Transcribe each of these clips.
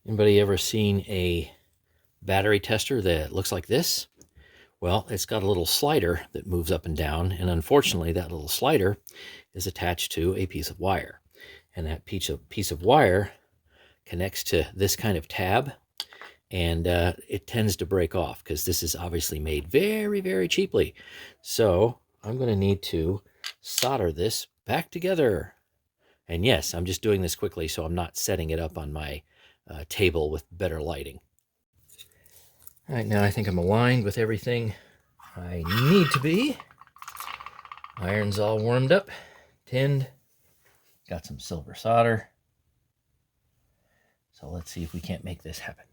Anybody ever seen a battery tester that looks like this? Well, it's got a little slider that moves up and down, and unfortunately that little slider is attached to a piece of wire. And that piece of wire connects to this kind of tab, and it tends to break off because this is obviously made very, very cheaply. So I'm going to need to solder this back together. And yes, I'm just doing this quickly so I'm not setting it up on my table with better lighting. All right, now I think I'm aligned with everything I need to be. Iron's all warmed up, tinned, got some silver solder. So let's see if we can't make this happen.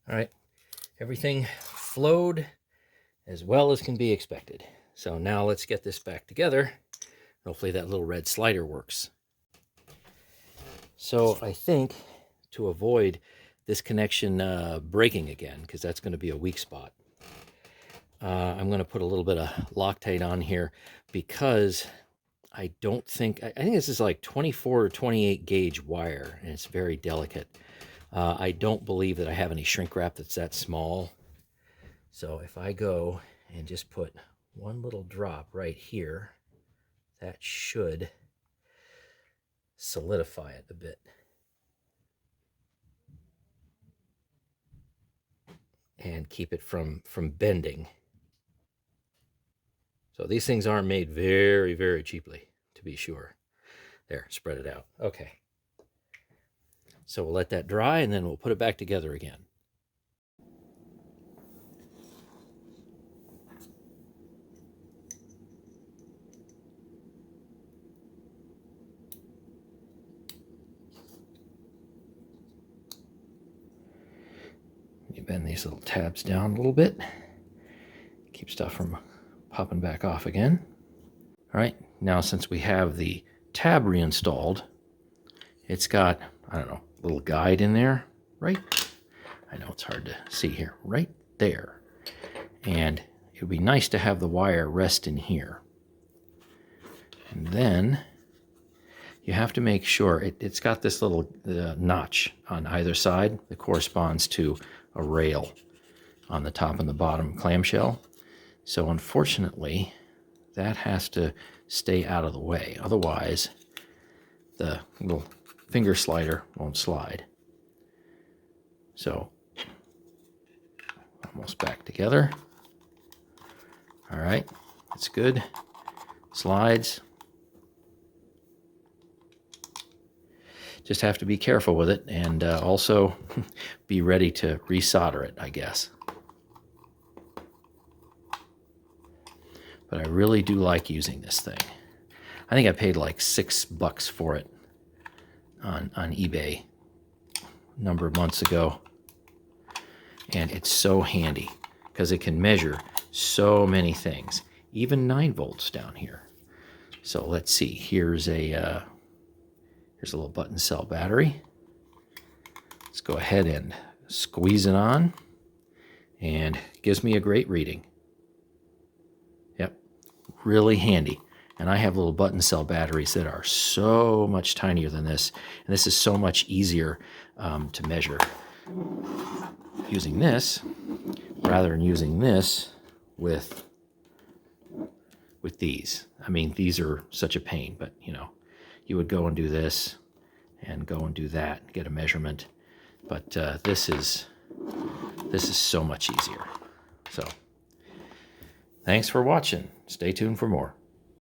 All right, everything flowed as well as can be expected. So now let's get this back together. Hopefully that little red slider works. So I think to avoid this connection breaking again, because that's going to be a weak spot, I'm going to put a little bit of Loctite on here because I think this is like 24 or 28 gauge wire, and it's very delicate. I don't believe that I have any shrink wrap that's that small. So if I go and just put one little drop right here, that should solidify it a bit. And keep it from bending. So these things aren't made very, very cheaply, to be sure. There, spread it out. Okay. So we'll let that dry, and then we'll put it back together again. You bend these little tabs down a little bit. Keep stuff from popping back off again. All right, now since we have the tab reinstalled, it's got, I don't know, a little guide in there, right? I know it's hard to see here, right there. And it would be nice to have the wire rest in here. And then you have to make sure it's got this little notch on either side that corresponds to a rail on the top and the bottom clamshell. So unfortunately, that has to stay out of the way. Otherwise, the little finger slider won't slide. So, almost back together. All right, it's good. Slides. Just have to be careful with it, and also be ready to resolder it, I guess. But I really do like using this thing. I think I paid like $6 for it on eBay a number of months ago. And it's so handy because it can measure so many things, even 9 volts down here. So let's see, here's a little button cell battery. Let's go ahead and squeeze it on, and it gives me a great reading. Yep, really handy. And I have little button cell batteries that are so much tinier than this, and this is so much easier to measure using this rather than using this with these. I mean, these are such a pain, but you know, you would go and do this and go and do that and get a measurement. But this is so much easier. So thanks for watching. Stay tuned for more.